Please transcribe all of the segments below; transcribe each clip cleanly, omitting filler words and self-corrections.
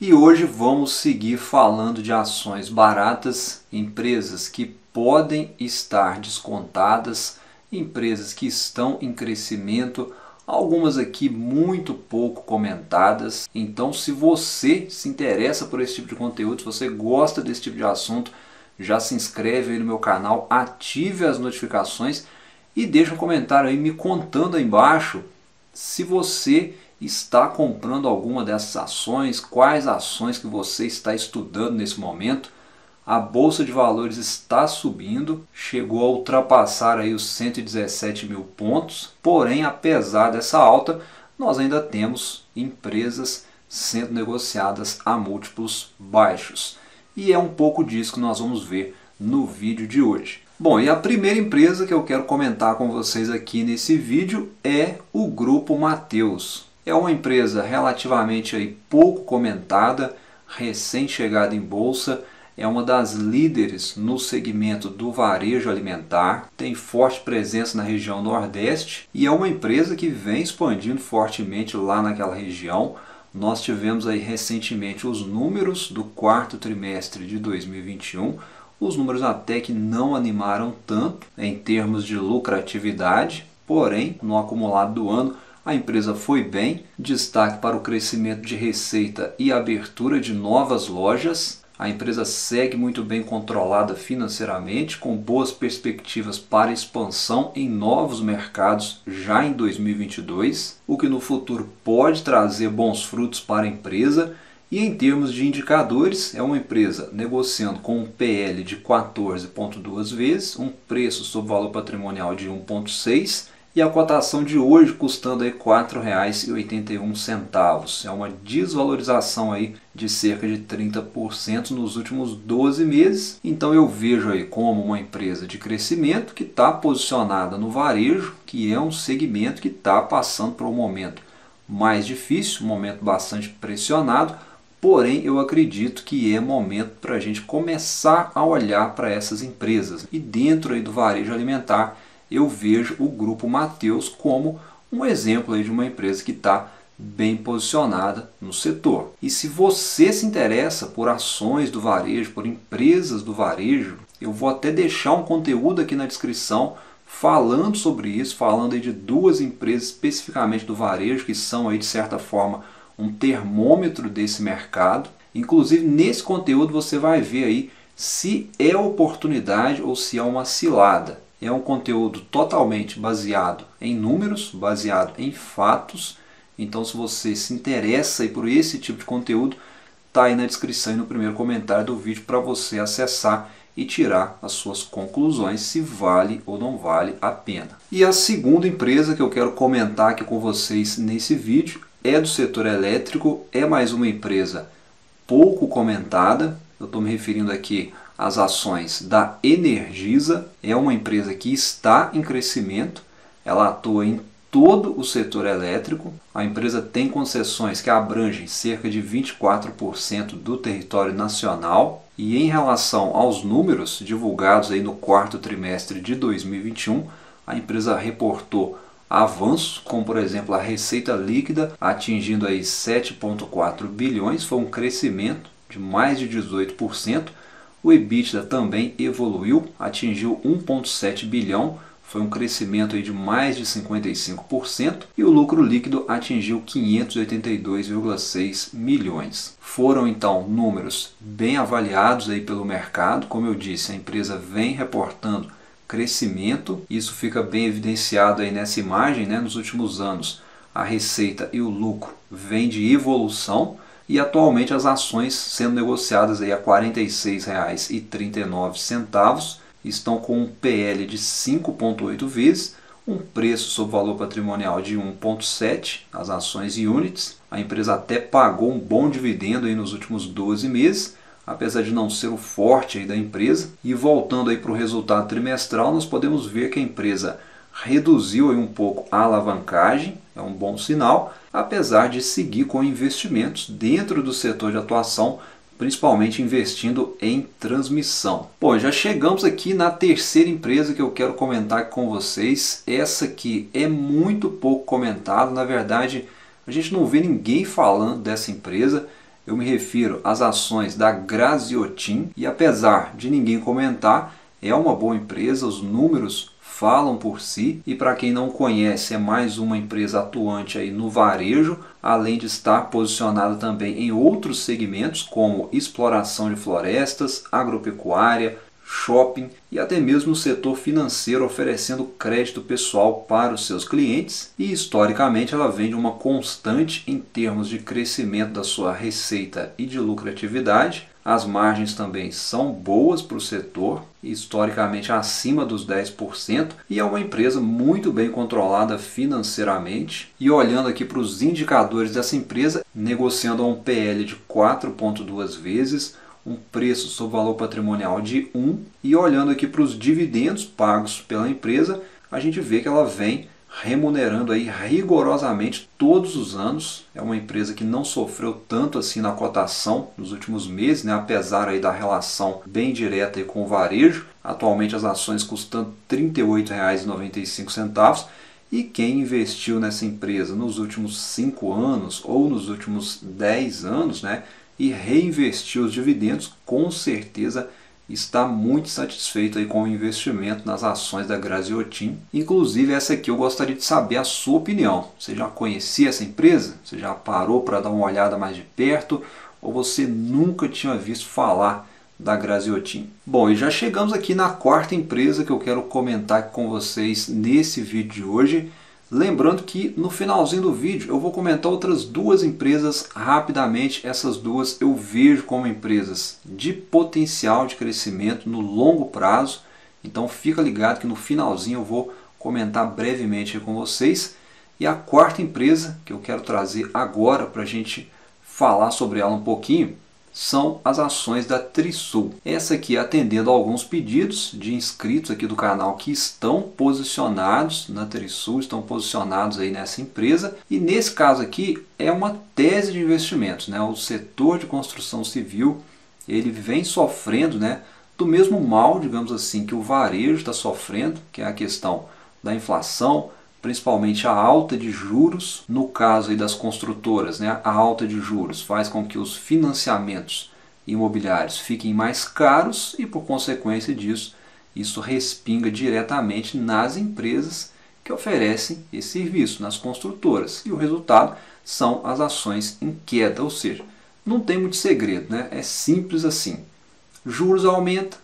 E hoje vamos seguir falando de ações baratas, empresas que podem estar descontadas, empresas que estão em crescimento, algumas aqui muito pouco comentadas. Então, se você se interessa por esse tipo de conteúdo, se você gosta desse tipo de assunto, já se inscreve aí no meu canal, ative as notificações e deixa um comentário aí me contando aí embaixo se você está comprando alguma dessas ações, quais ações que você está estudando nesse momento. A Bolsa de Valores está subindo, chegou a ultrapassar aí os 117 mil pontos, porém, apesar dessa alta, nós ainda temos empresas sendo negociadas a múltiplos baixos. E é um pouco disso que nós vamos ver no vídeo de hoje. Bom, e a primeira empresa que eu quero comentar com vocês aqui nesse vídeo é o Grupo Mateus. É uma empresa relativamente aí pouco comentada, recém-chegada em bolsa, é uma das líderes no segmento do varejo alimentar, tem forte presença na região Nordeste e é uma empresa que vem expandindo fortemente lá naquela região. Nós tivemos aí recentemente os números do quarto trimestre de 2021, os números até que não animaram tanto em termos de lucratividade, porém, no acumulado do ano, a empresa foi bem, destaque para o crescimento de receita e abertura de novas lojas. A empresa segue muito bem controlada financeiramente, com boas perspectivas para expansão em novos mercados já em 2022, o que no futuro pode trazer bons frutos para a empresa. E em termos de indicadores, é uma empresa negociando com um PL de 14,2 vezes, um preço sobre valor patrimonial de 1,6 e a cotação de hoje custando aí R$ 4,81. É uma desvalorização aí de cerca de 30% nos últimos 12 meses. Então eu vejo aí como uma empresa de crescimento que está posicionada no varejo, que é um segmento que está passando por um momento mais difícil, um momento bastante pressionado. Porém, eu acredito que é momento para a gente começar a olhar para essas empresas. E dentro aí do varejo alimentar, eu vejo o Grupo Mateus como um exemplo aí de uma empresa que está bem posicionada no setor. E se você se interessa por ações do varejo, por empresas do varejo, eu vou até deixar um conteúdo aqui na descrição falando sobre isso, falando aí de duas empresas especificamente do varejo que são aí de certa forma um termômetro desse mercado. Inclusive nesse conteúdo você vai ver aí se é oportunidade ou se é uma cilada. É um conteúdo totalmente baseado em números, baseado em fatos. Então se você se interessa aí por esse tipo de conteúdo, está aí na descrição e no primeiro comentário do vídeo para você acessar e tirar as suas conclusões se vale ou não vale a pena. E a segunda empresa que eu quero comentar aqui com vocês nesse vídeo é do setor elétrico, é mais uma empresa pouco comentada. Eu estou me referindo aqui às ações da Energisa, é uma empresa que está em crescimento, ela atua em todo o setor elétrico, a empresa tem concessões que abrangem cerca de 24% do território nacional e em relação aos números divulgados aí no quarto trimestre de 2021, a empresa reportou avanços, como por exemplo a receita líquida atingindo aí 7,4 bilhões, foi um crescimento de mais de 18%. O EBITDA também evoluiu, atingiu 1,7 bilhão, foi um crescimento aí de mais de 55%, e o lucro líquido atingiu 582,6 milhões. Foram então números bem avaliados aí pelo mercado. Como eu disse, a empresa vem reportando crescimento, isso fica bem evidenciado aí nessa imagem, né? Nos últimos anos a receita e o lucro vêm de evolução e atualmente as ações sendo negociadas aí a R$ 46,39 estão com um PL de 5,8 vezes, um preço sob valor patrimonial de 1,7, as ações units. A empresa até pagou um bom dividendo aí nos últimos 12 meses, apesar de não ser o forte aí da empresa. E voltando aí para o resultado trimestral, nós podemos ver que a empresa reduziu aí um pouco a alavancagem, é um bom sinal, apesar de seguir com investimentos dentro do setor de atuação, principalmente investindo em transmissão. Bom, já chegamos aqui na terceira empresa que eu quero comentar com vocês. Essa aqui é muito pouco comentada, na verdade a gente não vê ninguém falando dessa empresa. eu me refiro às ações da Graziotin e apesar de ninguém comentar, é uma boa empresa, os números falam por si e para quem não conhece é mais uma empresa atuante aí no varejo, além de estar posicionada também em outros segmentos como exploração de florestas, agropecuária, shopping e até mesmo o setor financeiro oferecendo crédito pessoal para os seus clientes e historicamente ela vem de uma constante em termos de crescimento da sua receita e de lucratividade. As margens também são boas para o setor, historicamente acima dos 10%, e é uma empresa muito bem controlada financeiramente. E olhando aqui para os indicadores dessa empresa, negociando a um PL de 4,2 vezes, um preço sobre valor patrimonial de 1, e olhando aqui para os dividendos pagos pela empresa, a gente vê que ela vem remunerando aí rigorosamente todos os anos. É uma empresa que não sofreu tanto assim na cotação nos últimos meses, né? Apesar aí da relação bem direta aí com o varejo. Atualmente as ações custando R$ 38,95 e quem investiu nessa empresa nos últimos 5 anos ou nos últimos 10 anos, né? E reinvestiu os dividendos, com certeza está muito satisfeito aí com o investimento nas ações da Graziotin. Inclusive essa aqui eu gostaria de saber a sua opinião. Você já conhecia essa empresa? Você já parou para dar uma olhada mais de perto? Ou você nunca tinha visto falar da Graziotin? Bom, e já chegamos aqui na quarta empresa que eu quero comentar com vocês nesse vídeo de hoje. Lembrando que no finalzinho do vídeo eu vou comentar outras duas empresas rapidamente. Essas duas eu vejo como empresas de potencial de crescimento no longo prazo. Então fica ligado que no finalzinho eu vou comentar brevemente com vocês. E a quarta empresa que eu quero trazer agora para a gente falar sobre ela um pouquinho são as ações da Trisul. Essa aqui atendendo a alguns pedidos de inscritos aqui do canal que estão posicionados na Trisul, estão posicionados aí nessa empresa. E nesse caso aqui é uma tese de investimentos, né? O setor de construção civil ele vem sofrendo, né, do mesmo mal, digamos assim, que o varejo está sofrendo, que é a questão da inflação, principalmente a alta de juros. No caso aí das construtoras, né, a alta de juros faz com que os financiamentos imobiliários fiquem mais caros e por consequência disso, isso respinga diretamente nas empresas que oferecem esse serviço, nas construtoras. E o resultado são as ações em queda, ou seja, não tem muito segredo, né? É simples assim. Juros aumentam,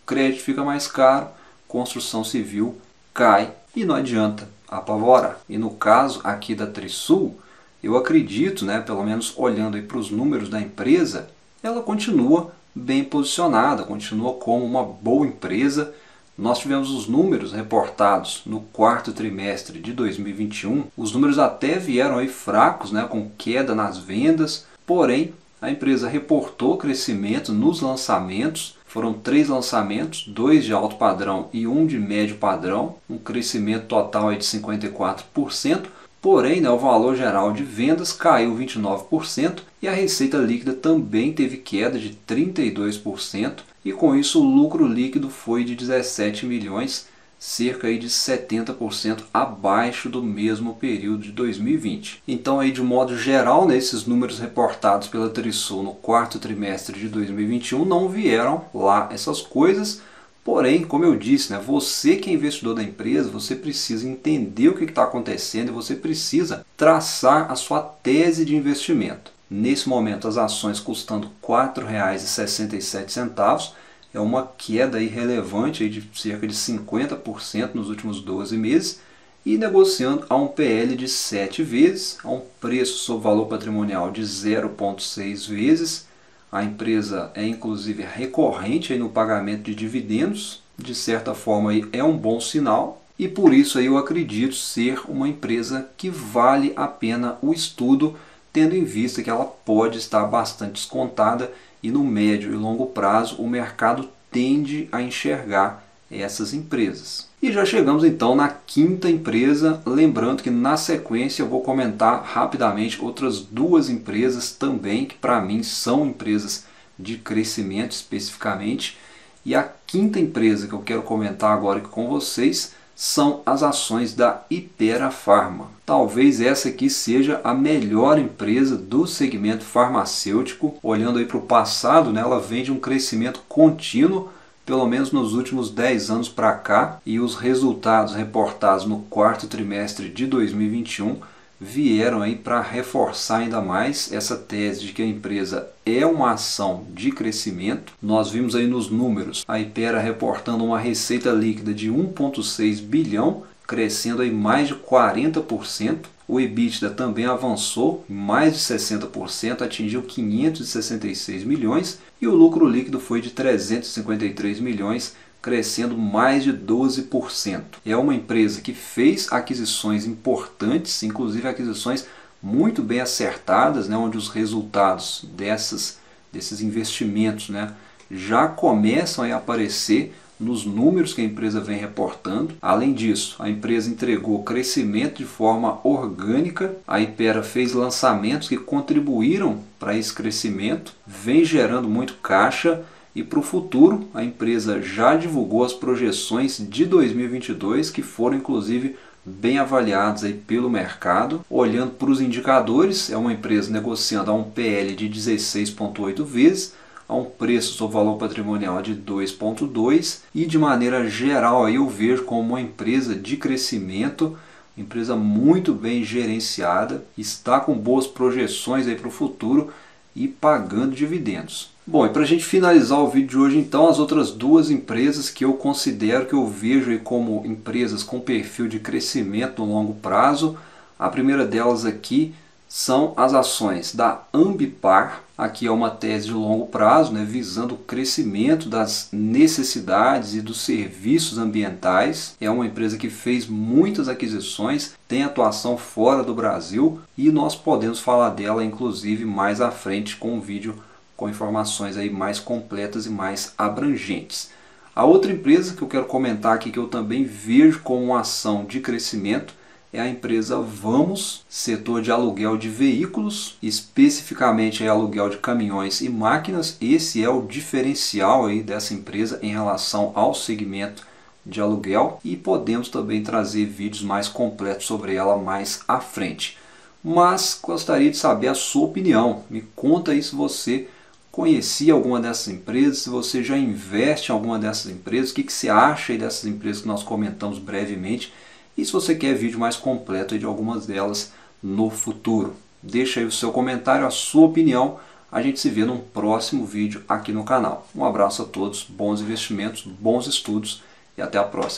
crédito fica mais caro, construção civil cai e não adianta apavora. E no caso aqui da Trisul, eu acredito, né, pelo menos olhando para os números da empresa, ela continua bem posicionada, continua como uma boa empresa. Nós tivemos os números reportados no quarto trimestre de 2021. Os números até vieram aí fracos, né, com queda nas vendas, porém a empresa reportou crescimento nos lançamentos. Foram 3 lançamentos, 2 de alto padrão e 1 de médio padrão, um crescimento total aí de 54%, porém, né, o valor geral de vendas caiu 29% e a receita líquida também teve queda de 32% e com isso o lucro líquido foi de 17 milhões, cerca aí de 70% abaixo do mesmo período de 2020. Então aí de modo geral, né, esses números reportados pela Trisul no quarto trimestre de 2021 não vieram lá essas coisas, porém, como eu disse, né, você que é investidor da empresa, você precisa entender o que está acontecendo e você precisa traçar a sua tese de investimento. Nesse momento as ações custando R$ 4,67, é uma queda irrelevante aí de cerca de 50% nos últimos 12 meses e negociando a um PL de 7 vezes, a um preço sobre valor patrimonial de 0,6 vezes. A empresa é inclusive recorrente aí no pagamento de dividendos, de certa forma aí é um bom sinal e por isso aí eu acredito ser uma empresa que vale a pena o estudo, tendo em vista que ela pode estar bastante descontada e no médio e longo prazo o mercado tende a enxergar essas empresas. E já chegamos então na quinta empresa, lembrando que na sequência eu vou comentar rapidamente outras duas empresas também que para mim são empresas de crescimento especificamente. E a quinta empresa que eu quero comentar agora aqui com vocês são as ações da Hypera Pharma. Talvez essa aqui seja a melhor empresa do segmento farmacêutico. Olhando aí para o passado, né, ela vem de um crescimento contínuo, pelo menos nos últimos 10 anos para cá, e os resultados reportados no quarto trimestre de 2021 vieram aí para reforçar ainda mais essa tese de que a empresa é uma ação de crescimento. Nós vimos aí nos números a Hypera reportando uma receita líquida de 1,6 bilhão, crescendo aí mais de 40%. O EBITDA também avançou mais de 60%, atingiu 566 milhões e o lucro líquido foi de 353 milhões, crescendo mais de 12%. É uma empresa que fez aquisições importantes, inclusive aquisições muito bem acertadas, né, onde os resultados desses investimentos, né, já começam a aparecer nos números que a empresa vem reportando. Além disso, a empresa entregou crescimento de forma orgânica. A Hypera fez lançamentos que contribuíram para esse crescimento, vem gerando muito caixa. E para o futuro, a empresa já divulgou as projeções de 2022, que foram inclusive bem avaliadas aí pelo mercado. Olhando para os indicadores, é uma empresa negociando a um PL de 16,8 vezes, a um preço sobre valor patrimonial de 2,2, e de maneira geral aí eu vejo como uma empresa de crescimento, empresa muito bem gerenciada, está com boas projeções aí para o futuro e pagando dividendos. Bom, e para a gente finalizar o vídeo de hoje, então, as outras duas empresas que eu considero, que eu vejo aí como empresas com perfil de crescimento no longo prazo. A primeira delas aqui são as ações da Ambipar. Aqui é uma tese de longo prazo, né, visando o crescimento das necessidades e dos serviços ambientais. É uma empresa que fez muitas aquisições, tem atuação fora do Brasil e nós podemos falar dela inclusive mais à frente com um vídeo com informações aí mais completas e mais abrangentes. A outra empresa que eu quero comentar aqui, que eu também vejo como uma ação de crescimento, é a empresa Vamos, setor de aluguel de veículos, especificamente aluguel de caminhões e máquinas. Esse é o diferencial aí dessa empresa em relação ao segmento de aluguel, e podemos também trazer vídeos mais completos sobre ela mais à frente. Mas gostaria de saber a sua opinião. Me conta aí se você conhecia alguma dessas empresas, se você já investe em alguma dessas empresas, o que você acha aí dessas empresas que nós comentamos brevemente, e se você quer vídeo mais completo aí de algumas delas no futuro. Deixa aí o seu comentário, a sua opinião. A gente se vê num próximo vídeo aqui no canal. Um abraço a todos, bons investimentos, bons estudos e até a próxima.